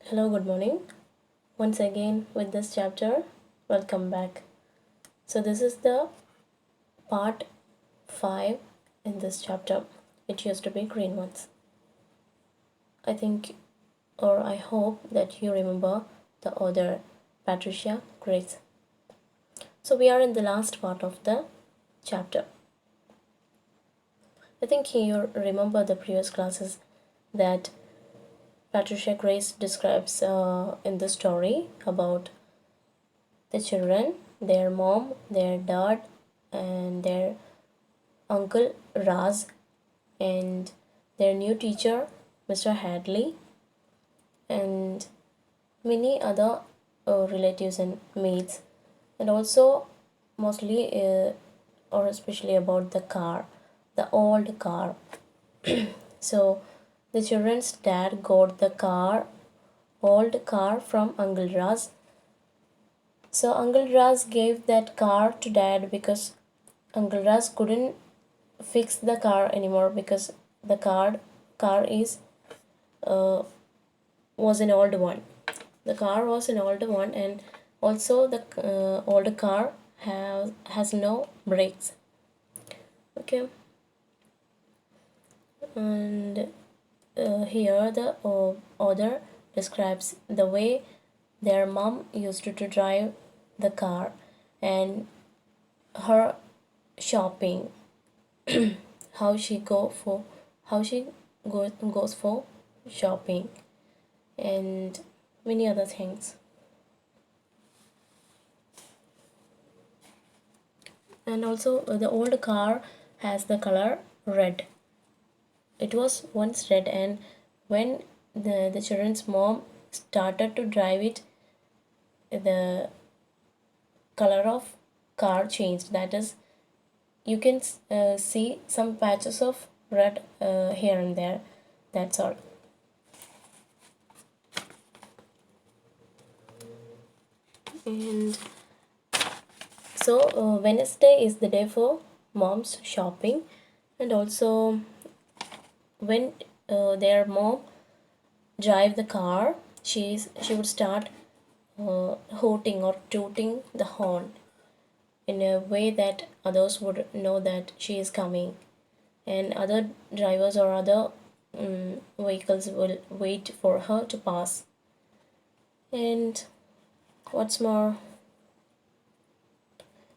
Hello, good morning. Once again with this chapter, welcome back. So, this is the part 5 in this chapter. It used to be green ones. I think or I hope that you remember the author Patricia Grace. So, we are in the last part of the chapter. I think you remember the previous classes that Patricia Grace describes in the story about the children, their mom, their dad, and their uncle Raz, and their new teacher, Mr. Hadley, and many other relatives and mates, and also mostly or especially about the car, the old car. So the children's dad got the old car from Uncle Raz. So Uncle Raz gave that car to dad because Uncle Raz couldn't fix the car anymore because the car is uh, was an old one. The car was an old one, and also the old car has no brakes. Okay, and here the author describes the way their mom used to drive the car and her shopping, how she go for how she goes for shopping and many other things. And also the old car has the color red. It was once red, and when the children's mom started to drive it, the color of car changed. That is, you can see some patches of red here and there. That's all. And so Wednesday is the day for mom's shopping, and also when their mom drive the car, she would start hooting or tooting the horn in a way that others would know that she is coming, and other drivers or other vehicles will wait for her to pass. And what's more,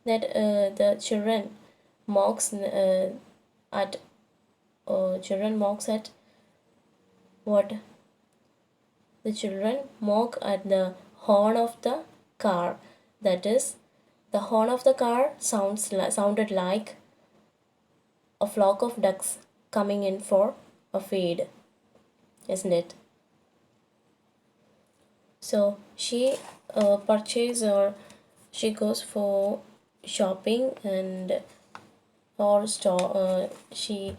that the mocks at children mocks at what the children mock at the horn of the car. That is, the horn of the car sounded like a flock of ducks coming in for a feed, isn't it? So she purchases or she goes for shopping and or store. She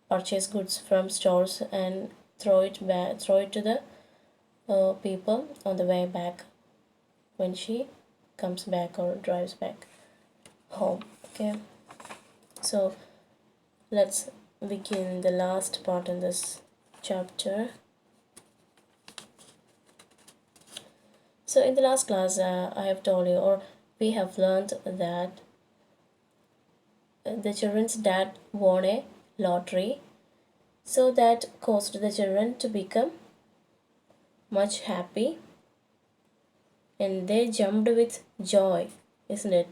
purchase goods from stores and throw it to the people on the way back when she comes back or drives back home. Okay, so let's begin the last part in this chapter. So in the last class, I have told you, or we have learned that the children's dad won a lottery, so that caused the children to become much happy, and they jumped with joy, isn't it?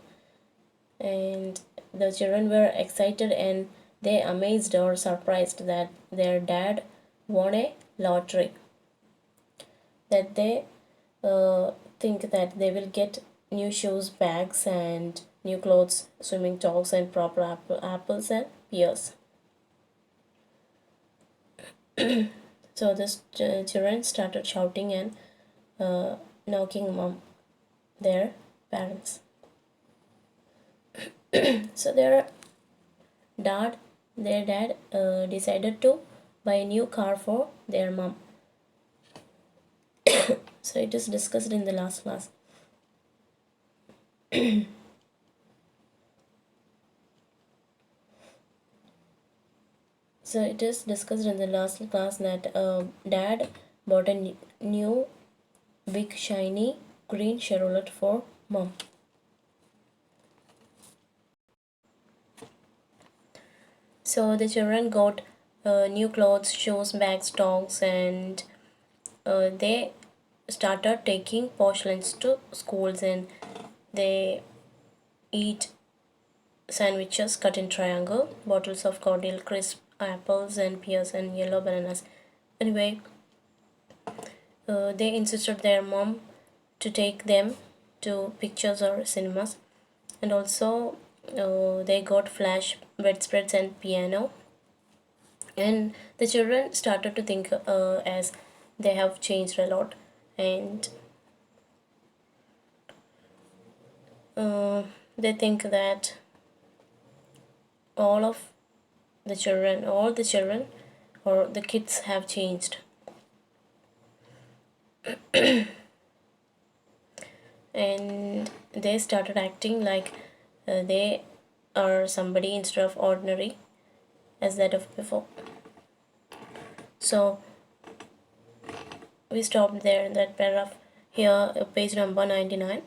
And the children were excited and they amazed or surprised that their dad won a lottery, that they think that they will get new shoes, bags, and new clothes, swimming tops, and proper apples and pears. So the children started shouting and knocking their parents. So dad, their dad decided to buy a new car for their mom. So it is discussed in the last class. So it is discussed in the last class that dad bought a new big shiny green Chevrolet for mom. So the children got new clothes, shoes, bags, dogs, and they started taking posh lunch to schools, and they eat sandwiches cut in triangle, bottles of cordial crisp, apples and pears, and yellow bananas. Anyway, they insisted their mom to take them to pictures or cinemas, and also they got flash bedspreads and piano. And the children started to think as they have changed a lot, and they think that all of all the children or the kids have changed. And they started acting like they are somebody instead of ordinary as that of before. So we stopped there in that paragraph. Here, page number 99,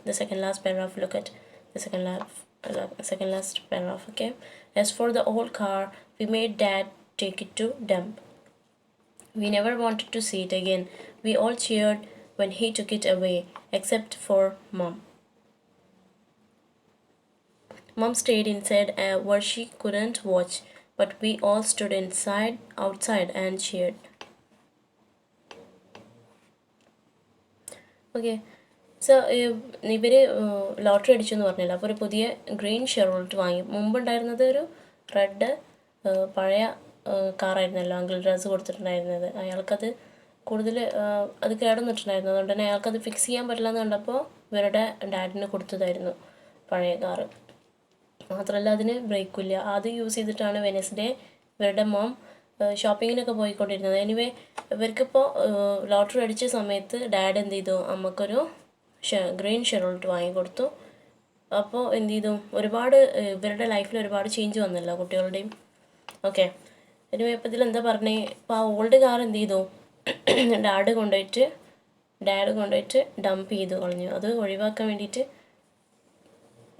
the second last paragraph. Look at the second last paragraph. Okay. As for the old car, we made Dad take it to dump. We never wanted to see it again. We all cheered when he took it away, except for Mom. Mom stayed inside where she couldn't watch, but we all stood outside and cheered. Okay so ഇവർ lottery അടിച്ചു എന്ന് പറഞ്ഞില്ല. അപ്പോൾ ഒരു പുതിയ green ഷെറോൾട്ട് വാങ്ങി. മുമ്പുണ്ടായിരുന്നത് ഒരു red പഴയ കാറായിരുന്നല്ലോ അങ്കിൾ ഡ്രസ്സ് കൊടുത്തിട്ടുണ്ടായിരുന്നത്. അയാൾക്കത് കൂടുതൽ അത് കേടന്നിട്ടുണ്ടായിരുന്നു. അതുകൊണ്ട് തന്നെ അയാൾക്കത് ഫിക്സ് ചെയ്യാൻ പറ്റില്ല എന്ന് കണ്ടപ്പോൾ ഇവരുടെ ഡാഡിന് കൊടുത്തതായിരുന്നു പഴയ കാറ്. മാത്രമല്ല അതിന് ബ്രേക്കില്ല. അത് യൂസ് ചെയ്തിട്ടാണ് വെനസ്ഡേ ഇവരുടെ മോം ഷോപ്പിങ്ങിനൊക്കെ പോയിക്കൊണ്ടിരുന്നത്. എനിവേ ഇവർക്കിപ്പോൾ ലോട്ടറി അടിച്ച സമയത്ത് ഡാഡ് എന്ത് ചെയ്തു, അമ്മക്കൊരു ഗ്രീൻ ഷെറോൾട്ട് വാങ്ങിക്കൊടുത്തു. അപ്പോൾ എന്ത് ചെയ്തു, ഒരുപാട് ഇവരുടെ ലൈഫിൽ ഒരുപാട് ചേഞ്ച് വന്നല്ലോ കുട്ടികളുടെയും. ഓക്കെ, എനിവേ ഇപ്പോൾ ഇതിലെന്താ പറഞ്ഞേ, ഇപ്പോൾ ആ ഓൾഡ് കാർ എന്ത് ചെയ്തു, ഡാഡ് കൊണ്ടുപോയിട്ട് ഡംപ് ചെയ്തു കളഞ്ഞു. അത് ഒഴിവാക്കാൻ വേണ്ടിയിട്ട്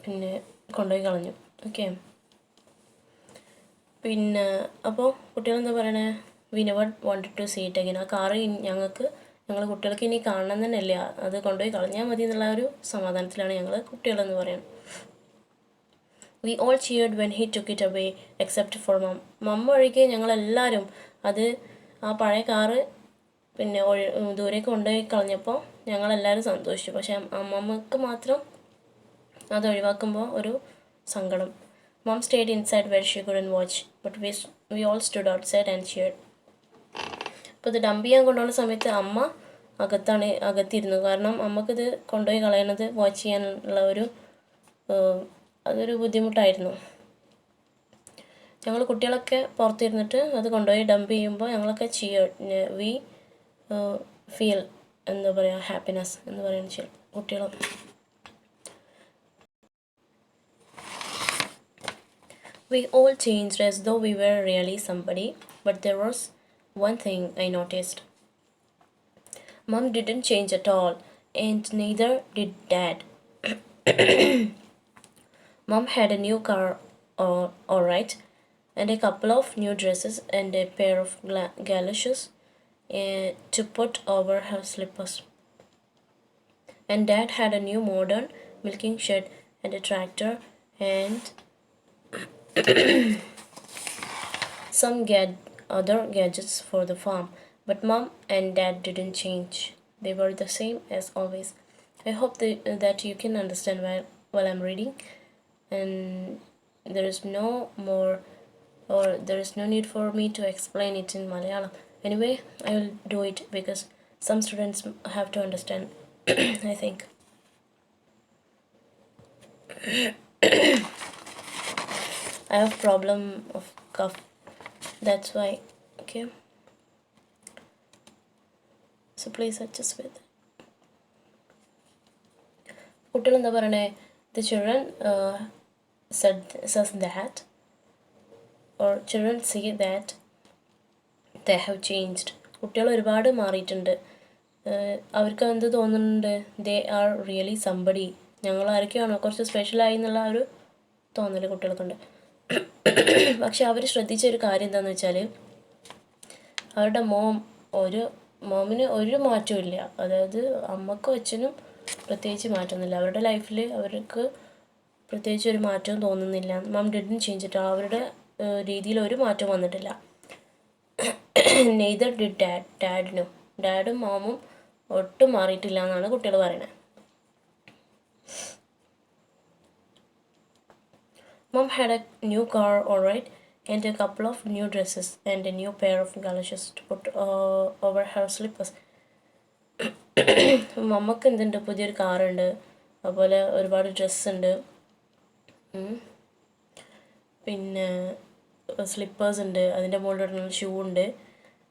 പിന്നെ കൊണ്ടുപോയി കളഞ്ഞു. ഓക്കെ, പിന്നെ അപ്പോൾ കുട്ടികളെന്താ പറയണേ, we never wanted to see it again. ആ കാറ് ഞങ്ങൾ കുട്ടികൾക്ക് ഇനി കാണണം തന്നെയല്ല, അത് കൊണ്ടുപോയി കളഞ്ഞാൽ മതി എന്നുള്ള ഒരു സമാധാനത്തിലാണ് ഞങ്ങൾ കുട്ടികളെന്ന് പറയാം. We all cheered when he took it away except for mamma ഒഴികെ ഞങ്ങളെല്ലാവരും അത് ആ പഴയ കാറ് പിന്നെ ദൂരേക്ക് കൊണ്ടുപോയി കളഞ്ഞപ്പോൾ ഞങ്ങളെല്ലാവരും സന്തോഷിച്ചു. പക്ഷേ അമ്മമ്മക്ക് മാത്രം അത് ഒഴിവാക്കുമ്പോൾ ഒരു സങ്കടം. Mom stayed inside where she couldn't watch, but we all stood outside and cheered. അപ്പോൾ ഇത് ഡംപ് ചെയ്യാൻ കൊണ്ടുപോകുന്ന സമയത്ത് അമ്മ അകത്തിരുന്നു. കാരണം അമ്മക്കിത് കൊണ്ടുപോയി കളയണത് വാച്ച് ചെയ്യാനുള്ള അതൊരു ബുദ്ധിമുട്ടായിരുന്നു. ഞങ്ങൾ കുട്ടികളൊക്കെ പുറത്തിരുന്നിട്ട് അത് കൊണ്ടുപോയി ഡംപ് ചെയ്യുമ്പോൾ ഞങ്ങളൊക്കെ വി ഫീൽ എന്താ പറയുക, ഹാപ്പിനെസ് എന്ന് പറയുന്ന കുട്ടികൾ. We all changed as though we were really somebody, but there was one thing I noticed. Mom didn't change at all, and neither did Dad. Mom had a new car, all right, and a couple of new dresses and a pair of galoshes to put over her slippers. And Dad had a new modern milking shed and a tractor and some other gadgets for the farm. But Mom and Dad didn't change. They were the same as always. I hope that you can understand while I'm reading, and there is no need for me to explain it in Malayalam. Anyway, I will do it because some students have to understand. I think. I have problem of cough. That's why. Okay. So please adjust with. കുട്ടികൾ എന്താ പറയണേ, the children says that, or children see that they have changed. കുട്ടികൾ ഒരുപാട് മാറിയിട്ടുണ്ട്. അവർക്ക് എന്ത് തോന്നുന്നുണ്ട്, they are really somebody, ഞങ്ങൾ ആരൊക്കെയാണോ കുറച്ച് സ്പെഷ്യലായി എന്നുള്ള ഒരു തോന്നൽ കുട്ടികൾക്കുണ്ട്. പക്ഷെ അവർ ശ്രദ്ധിച്ച ഒരു കാര്യം എന്താണെന്ന് വെച്ചാൽ, അവരുടെ മോമിന് ഒരു മാറ്റവും ഇല്ല. അതായത് അമ്മക്കും അച്ഛനും പ്രത്യേകിച്ച് മാറ്റമൊന്നുമില്ല. അവരുടെ ലൈഫിൽ അവർക്ക് പ്രത്യേകിച്ച് ഒരു മാറ്റവും തോന്നുന്നില്ല. മം ഡിഡ്ന്റ് ചേഞ്ച് ഇറ്റ്. അവരുടെ രീതിയിൽ ഒരു മാറ്റവും വന്നിട്ടില്ല. നെയ്തർ ഡിഡ് ഡാഡും മോമും ഒട്ടും മാറിയിട്ടില്ല എന്നാണ് കുട്ടികൾ പറയണത്. Mom had a new car, alright, and a couple of new dresses and a new pair of galoshes to put over her slippers. മമ്മക്ക് എന്തുണ്ട്, പുതിയൊരു കാറുണ്ട്, അതുപോലെ ഒരുപാട് ഡ്രസ്സുണ്ട്, പിന്നെ സ്ലിപ്പേഴ്സ് ഉണ്ട്, അതിൻ്റെ മുകളിൽ ഷൂ ഉണ്ട്.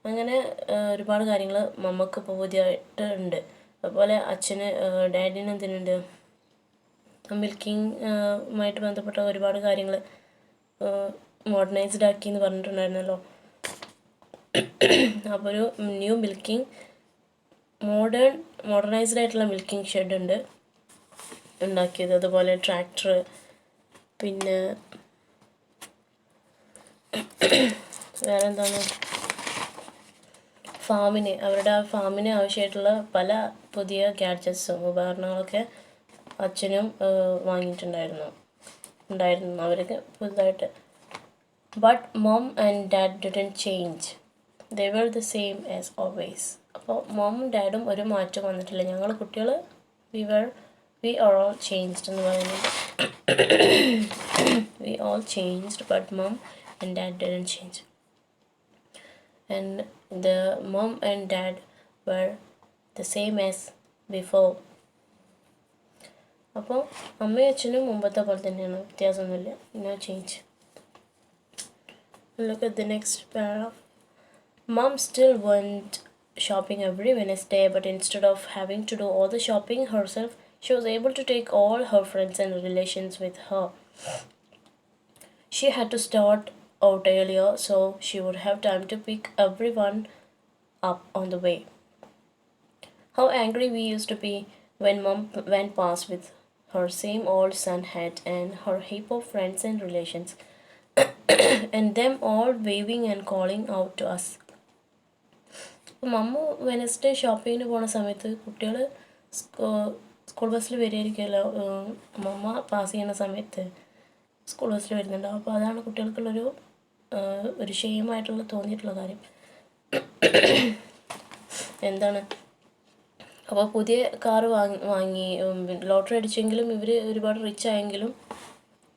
അങ്ങനെ ഒരുപാട് കാര്യങ്ങൾ മമ്മക്ക് ഇപ്പോൾ പുതിയതായിട്ട് ഉണ്ട്. അതുപോലെ ഡാഡിന് എന്തിനുണ്ട്, മിൽക്കിങ്ങുമായിട്ട് ബന്ധപ്പെട്ട ഒരുപാട് കാര്യങ്ങൾ മോഡേണൈസ്ഡ് ആക്കി എന്ന് പറഞ്ഞിട്ടുണ്ടായിരുന്നല്ലോ. അപ്പോൾ ഒരു ന്യൂ മോഡേണൈസ്ഡ് ആയിട്ടുള്ള മിൽക്കിംഗ് ഷെഡ് ഉണ്ട് ഉണ്ടാക്കിയത്. അതുപോലെ ട്രാക്ടർ, പിന്നെ വേറെ എന്താണ്, അവരുടെ ഫാമിന് ആവശ്യമായിട്ടുള്ള പല പുതിയ ഗാഡ്ജറ്റ്സും ഉപകരണങ്ങളൊക്കെ അച്ഛനും വാങ്ങിയിട്ടുണ്ടായിരുന്നു അവർക്ക് പുതുതായിട്ട്. But mom and dad didn't change, they were the same as always. അപ്പോൾ മോമും ഡാഡും ഒരു മാറ്റം വന്നിട്ടില്ല, ഞങ്ങൾ കുട്ടികൾ വി ആർ ഓൾ ചേഞ്ച്ഡ് എന്ന് പറയുന്നത്. We all changed but mom and dad didn't change. And the mom and dad were the same as before. അപ്പോൾ അമ്മയും അച്ഛനും മുമ്പത്തെ പോലെ തന്നെയാണ്, വ്യത്യാസമൊന്നുമില്ല. No change. Look at the next paragraph. Mom still went shopping every Wednesday, but instead of having to do all the shopping herself, she was able to take all her friends and relations with her. She had to start out earlier so she would have time to pick everyone up on the way. How angry we used to be when Mom went past with her same old sun hat and her heap of friends and relations, and them all waving and calling out to us. മമ്മ Wednesday ഷോപ്പിങ്ങിന് പോണ സമയത്ത് കുട്ടികൾ school ബസ്സിൽ വരികയായിരിക്കുമല്ലോ, മമ്മ pass ചെയ്യുന്ന സമയത്ത് school ബസ്സിൽ വരുന്നുണ്ടാവും. അപ്പോൾ അതാണ് കുട്ടികൾക്കുള്ളൊരു ഷെയിമായിട്ടുള്ള തോന്നിയിട്ടുള്ള കാര്യം. എന്താണ്, അപ്പോൾ പുതിയ കാറ് വാങ്ങി ലോട്ടറി അടിച്ചെങ്കിലും ഇവർ ഒരുപാട് റിച്ച് ആയെങ്കിലും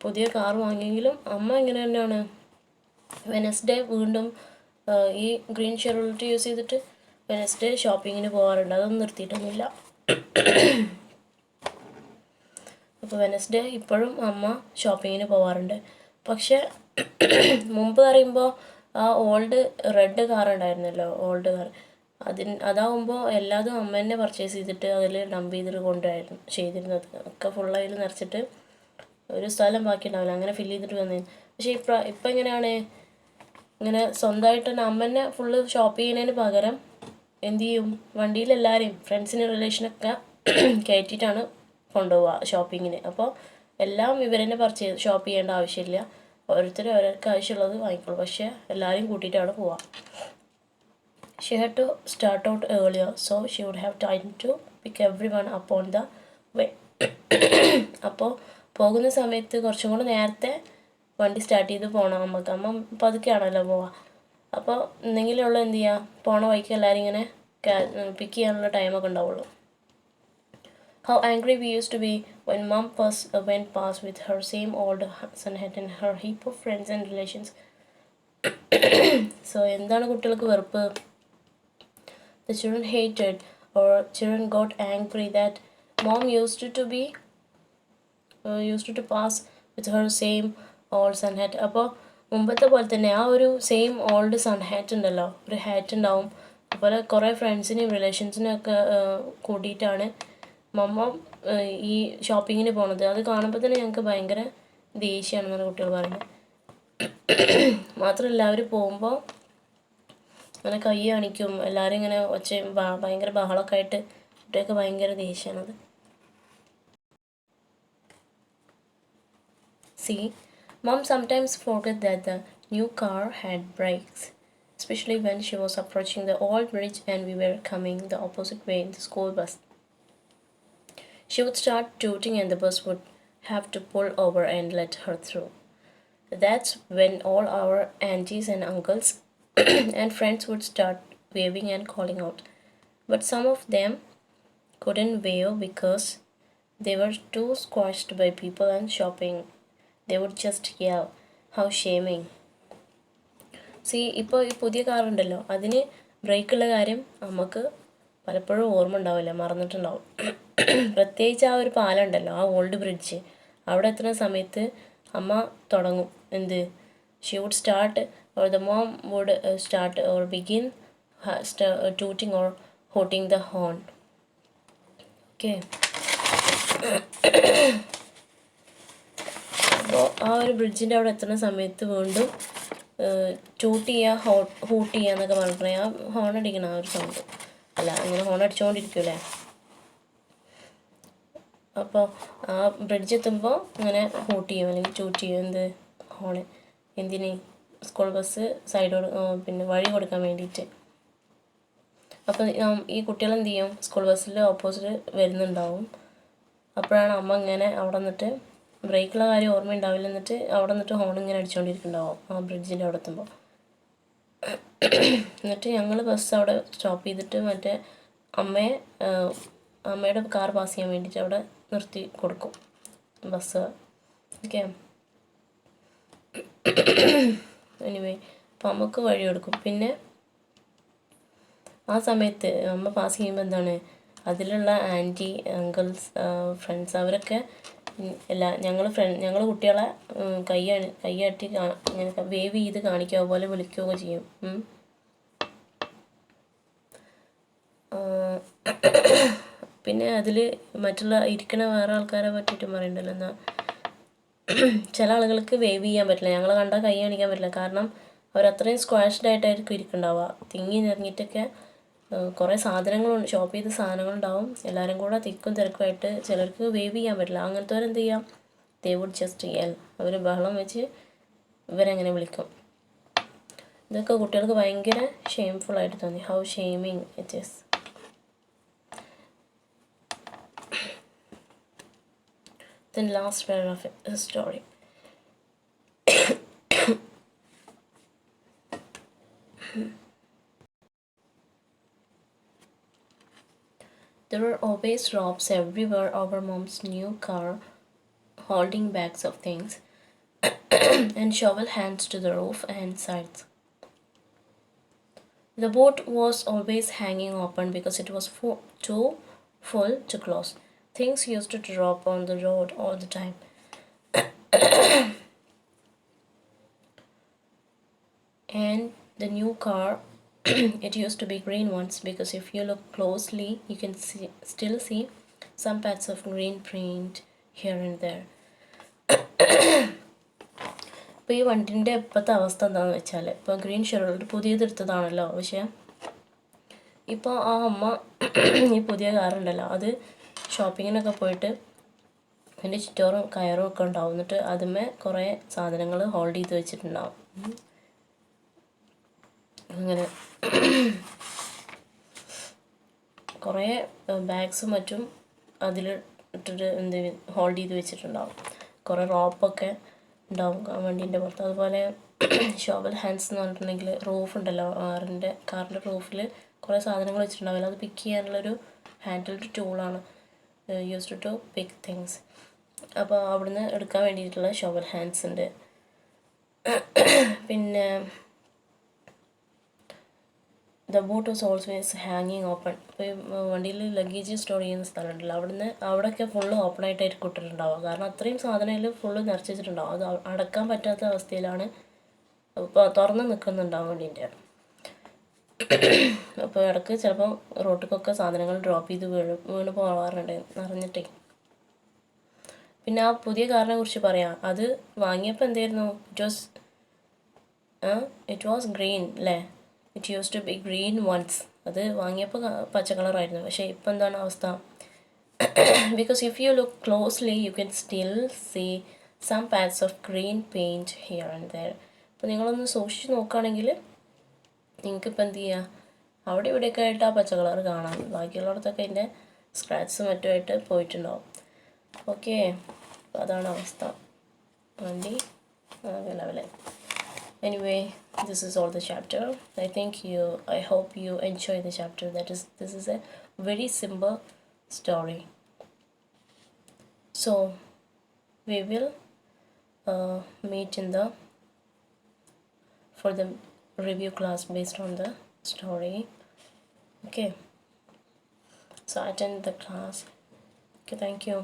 പുതിയ കാറ് വാങ്ങിയെങ്കിലും അമ്മ ഇങ്ങനെ തന്നെയാണ് വെനസ്ഡേ വീണ്ടും ഈ ഗ്രീൻ ഷെയറിലിറ്റി യൂസ് ചെയ്തിട്ട് വെനസ്ഡേ ഷോപ്പിങ്ങിന് പോകാറുണ്ട്. അതൊന്നും നിർത്തിയിട്ടൊന്നുമില്ല. അപ്പോൾ വെനസ്ഡേ ഇപ്പോഴും അമ്മ ഷോപ്പിങ്ങിന് പോകാറുണ്ട്. പക്ഷെ മുമ്പ് പറയുമ്പോൾ ആ ഓൾഡ് റെഡ് കാർ ഉണ്ടായിരുന്നല്ലോ, ഓൾഡ് കാർ, അതാവുമ്പോൾ എല്ലാതും അമ്മ തന്നെ പർച്ചേസ് ചെയ്തിട്ട് അതിൽ ഡംപ് ചെയ്തിട്ട് ചെയ്തിരുന്നത്. ഒക്കെ ഫുള്ളതിൽ നിറച്ചിട്ട് ഒരു സ്ഥലം ബാക്കി ഉണ്ടാവില്ല, അങ്ങനെ ഫില്ല് ചെയ്തിട്ട് വന്നിരുന്നു. പക്ഷേ ഇപ്പം എങ്ങനെയാണ്, ഇങ്ങനെ സ്വന്തമായിട്ട് തന്നെ അമ്മ തന്നെ ഫുള്ള് ഷോപ്പ് ചെയ്യുന്നതിന് പകരം എന്ത് ചെയ്യും, വണ്ടിയിലെല്ലാവരെയും ഫ്രണ്ട്സിന് റിലേഷനൊക്കെ കയറ്റിയിട്ടാണ് കൊണ്ടുപോവുക ഷോപ്പിങ്ങിന്. അപ്പോൾ എല്ലാം ഇവരെന്നെ ഷോപ്പ് ചെയ്യേണ്ട ആവശ്യമില്ല, അവർക്ക് ആവശ്യമുള്ളത് വാങ്ങിക്കോളൂ. പക്ഷേ എല്ലാവരെയും കൂട്ടിയിട്ടാണ് പോവുക. She had to start out earlier so she would have time to pick everyone up on the way. അപ്പോൾ പോകുന്ന സമയത്ത് കുറച്ചും കൂടെ നേരത്തെ വണ്ടി സ്റ്റാർട്ട് ചെയ്ത് പോകണം അമ്മക്ക്. അമ്മ പതുക്കെയാണല്ലോ പോവുക. അപ്പോൾ എന്തെങ്കിലുമുള്ള എന്ത് ചെയ്യുക, പോണ വഴിക്ക് എല്ലാവരും ഇങ്ങനെ പിക്ക് ചെയ്യാനുള്ള ടൈമൊക്കെ ഉണ്ടാവുള്ളൂ. How angry we used to be when Mom went past with her same old sun hat and her heap of friends and relations. So എന്താണ് കുട്ടികൾക്ക് വെറുപ്പ്? The children hated or children got angry that Mom used to pass with her same old sun hat. അപ്പോൾ മുമ്പത്തെ പോലെ തന്നെ ആ ഒരു same old sun hat ഉണ്ടല്ലോ, ഒരു ഹാറ്റ് ഉണ്ടാവും. അതുപോലെ കുറേ ഫ്രണ്ട്സിനെയും റിലേഷൻസിനെയും ഒക്കെ കൂട്ടിയിട്ടാണ് മമ്മ ഈ ഷോപ്പിങ്ങിന് പോണത്. അത് കാണുമ്പോൾ തന്നെ ഞങ്ങൾക്ക് ഭയങ്കര ദേഷ്യമാണെന്നാണ് കുട്ടികൾ പറയുന്നത്. മാത്രമല്ല അവർ പോകുമ്പോൾ അങ്ങനെ കൈ കാണിക്കും, എല്ലാവരും ഇങ്ങനെ ഭയങ്കര ബഹളമൊക്കെ ആയിട്ട് കുട്ടികൾക്ക് ഭയങ്കര ദേഷ്യമാണത്. See, Mom sometimes forgot that the new car had brakes, especially when she was approaching the old bridge and we were coming the opposite way in the school bus. She would start tooting and the bus would have to pull over and let her through. That's when all our aunties and uncles and friends would start waving and calling out. But some of them couldn't wave because they were too squashed by people and shopping. They would just yell, how shaming. ഇപ്പോൾ ഈ പുതിയ കാറുണ്ടല്ലോ, അതിന് ബ്രേക്കുള്ള കാര്യം നമുക്ക് പലപ്പോഴും ഓർമ്മ ഉണ്ടാവില്ല, മറന്നിട്ടുണ്ടാവും. പ്രത്യേകിച്ച് ആ ഒരു പാലം ഉണ്ടല്ലോ, ആ ഓൾഡ് ബ്രിഡ്ജ്, അവിടെ എത്തുന്ന സമയത്ത് അമ്മ തുടങ്ങും എന്ത്, she would start or the mom would start or begin tooting or hooting the horn. Okay, അപ്പോൾ ആ ഒരു ബ്രിഡ്ജിൻ്റെ അവിടെ എത്തുന്ന സമയത്ത് വീണ്ടും ടൂട്ട് ചെയ്യുക, ഹൂട്ട് ചെയ്യുക എന്നൊക്കെ പറഞ്ഞിട്ടുണ്ടെങ്കിൽ ആ ഹോൺ അടിക്കണം, ആ ഒരു സൗണ്ട് അല്ല, അങ്ങനെ ഹോൺ അടിച്ചുകൊണ്ടിരിക്കൂലേ. അപ്പോൾ ആ ബ്രിഡ്ജ് എത്തുമ്പോൾ അങ്ങനെ ഹൂട്ട് ചെയ്യും അല്ലെങ്കിൽ ടൂട്ട് ചെയ്യും, എന്ത് ഹോണ്, എന്തിന്, സ്കൂൾ ബസ് സൈഡോട് പിന്നെ വഴി കൊടുക്കാൻ വേണ്ടിയിട്ട്. അപ്പോൾ ഈ കുട്ടികൾ എന്ത് ചെയ്യും, സ്കൂൾ ബസ്സിൽ ഓപ്പോസിറ്റ് വരുന്നുണ്ടാവും. അപ്പോഴാണ് അമ്മ ഇങ്ങനെ അവിടെ നിന്നിട്ട് ബ്രേക്കുള്ള കാര്യം ഓർമ്മയുണ്ടാവില്ല, എന്നിട്ട് അവിടെ നിന്നിട്ട് ഹോൺ ഇങ്ങനെ അടിച്ചുകൊണ്ടിരിക്കുന്നുണ്ടാവും ആ ബ്രിഡ്ജിൻ്റെ അവിടെ എത്തുമ്പോൾ. എന്നിട്ട് ഞങ്ങൾ ബസ് അവിടെ സ്റ്റോപ്പ് ചെയ്തിട്ട് മറ്റേ അമ്മയുടെ കാർ പാസ് ചെയ്യാൻ വേണ്ടിയിട്ട് അവിടെ നിർത്തി കൊടുക്കും ബസ്. ഓക്കെ, എനിവേ അപ്പം അമ്മക്ക് വഴി കൊടുക്കും. പിന്നെ ആ സമയത്ത് അമ്മ പാസ് ചെയ്യുമ്പോൾ എന്താണ്, അതിലുള്ള ആൻറ്റി അങ്കിൾസ് ഫ്രണ്ട്സ് അവരൊക്കെ ഞങ്ങൾ കുട്ടികളെ കൈയാട്ടി ഇങ്ങനെ വേവ് ചെയ്ത് കാണിക്കുക പോലെ വിളിക്കുകയൊക്കെ ചെയ്യും. പിന്നെ അതിൽ മറ്റുള്ള ഇരിക്കണ വേറെ ആൾക്കാരെ പറ്റിയിട്ടും പറയണ്ടല്ലോ, എന്നാൽ ചില ആളുകൾക്ക് വേവ് ചെയ്യാൻ പറ്റില്ല, ഞങ്ങൾ കണ്ടാൽ കൈ കാണിക്കാൻ പറ്റില്ല, കാരണം അവരത്രയും സ്ക്വാഷ്ഡ് ആയിട്ടായിരിക്കും ഇരിക്കുന്നുണ്ടാവുക, തിങ്ങി നിറഞ്ഞിട്ടൊക്കെ കുറേ സാധനങ്ങളുണ്ട്, ഷോപ്പ് ചെയ്ത സാധനങ്ങളുണ്ടാവും, എല്ലാവരും കൂടെ തിക്കും തിരക്കുമായിട്ട് ചിലർക്ക് വേവ് ചെയ്യാൻ പറ്റില്ല. അങ്ങനത്തെവരെന്ത് ചെയ്യാം, ദേ വുഡ് ജസ്റ്റ് യെൽ, അവർ ബഹളം വെച്ച് ഇവരെങ്ങനെ വിളിക്കും. ഇതൊക്കെ കുട്ടികൾക്ക് ഭയങ്കര ഷെയിംഫുള്ളായിട്ട് തോന്നി, how shaming it is. Then last paragraph of the story. There were always ropes everywhere our mom's new car, holding bags of things, and shovel hands to the roof and sides. The boot was always hanging open because it was too full to close. Things used to drop on the road all the time. And the new car, it used to be green once, because if you look closely you can still see some patches of green print here and there. ഇപ്പോൾ ഈ വണ്ടിൻ്റെ ഇപ്പോഴത്തെ അവസ്ഥ എന്താണെന്ന് വെച്ചാൽ, ഇപ്പോൾ green share പുതിയതെടുത്തതാണല്ലോ, പക്ഷേ ഇപ്പോൾ ആ അമ്മ ഈ പുതിയ കാറുണ്ടല്ലോ, അത് ഷോപ്പിങ്ങിനൊക്കെ പോയിട്ട് അതിൻ്റെ ചുറ്റോറും കയറും ഒക്കെ ഉണ്ടാവും, എന്നിട്ട് അതുമേ കുറേ സാധനങ്ങൾ ഹോൾഡ് ചെയ്ത് വെച്ചിട്ടുണ്ടാവും. അങ്ങനെ കുറേ ബാഗ്സും മറ്റും അതിൽ ഇട്ടിട്ട് ഹോൾഡ് ചെയ്ത് വെച്ചിട്ടുണ്ടാവും, കുറേ റോപ്പൊക്കെ ഉണ്ടാവും വണ്ടീൻ്റെ പുറത്ത്. അതുപോലെ ഷോവൽ ഹാൻഡ്സ് എന്ന് പറഞ്ഞിട്ടുണ്ടെങ്കിൽ റൂഫ് ഉണ്ടല്ലോ, കാറിൻ്റെ റൂഫിൽ കുറേ സാധനങ്ങൾ വെച്ചിട്ടുണ്ടാവില്ല, അത് പിക്ക് ചെയ്യാനുള്ളൊരു ഹാൻഡിൽഡ് ടൂളാണ്, യൂസ്ഡ് ടു പിക്ക് തിങ്സ്. അപ്പോൾ അവിടുന്ന് എടുക്കാൻ വേണ്ടിയിട്ടുള്ള ഷോവൽ ഹാൻഡ്സ് ഉണ്ട്. പിന്നെ ദ ബോട്ട് വാസ് ഓൾവേസ് ഹാങ്ങിങ് ഓപ്പൺ. ഇപ്പോൾ വണ്ടിയിൽ ലഗേജ് സ്റ്റോർ ചെയ്യുന്ന സ്ഥലമുണ്ടല്ലോ, അവിടെയൊക്കെ ഫുള്ള് ഓപ്പൺ ആയിട്ടായിരിക്കും ഇട്ടിട്ടുണ്ടാവുക, കാരണം അത്രയും സാധനത്തിൽ ഫുള്ള് നിറച്ച് വെച്ചിട്ടുണ്ടാവും, അത് അടക്കാൻ പറ്റാത്ത അവസ്ഥയിലാണ് ഇപ്പോൾ തുറന്ന് നിൽക്കുന്നുണ്ടാവും വണ്ടീൻ്റെ. അപ്പോൾ ഇടയ്ക്ക് ചിലപ്പോൾ റോട്ടിക്കൊക്കെ സാധനങ്ങൾ ഡ്രോപ്പ് ചെയ്ത് വീണ് പോകാറുണ്ട് നിറഞ്ഞിട്ടേ. പിന്നെ ആ പുതിയ കാറിനെ കുറിച്ച് പറയാം, അത് വാങ്ങിയപ്പോൾ എന്തായിരുന്നു, ഇറ്റ് വാസ് ഗ്രീൻ അല്ലേ, it use to be green once. അത് വാങ്ങിയപ്പോൾ പച്ച കളറായിരുന്നു, പക്ഷേ ഇപ്പം എന്താണ് അവസ്ഥ? Because if you look closely you can still see some pads of green paint here and there. അപ്പോൾ നിങ്ങളൊന്ന് സൂക്ഷിച്ച് നോക്കുകയാണെങ്കിൽ നിങ്ങൾക്കിപ്പോൾ എന്ത് ചെയ്യുക, അവിടെ ഇവിടെയൊക്കെ ആയിട്ട് ആ പച്ച കളർ കാണാം. ബാക്കിയുള്ളിടത്തൊക്കെ അതിൻ്റെ സ്ക്രാച്ചസും മറ്റുമായിട്ട് പോയിട്ടുണ്ടാവും. ഓക്കെ, അതാണ് അവസ്ഥ. വണ്ടി ലെവലായി. Anyway, this is all the chapter. I hope you enjoy the chapter. This is a very simple story. So we will meet for the review class based on the story. Okay, so attend the class. Okay, thank you.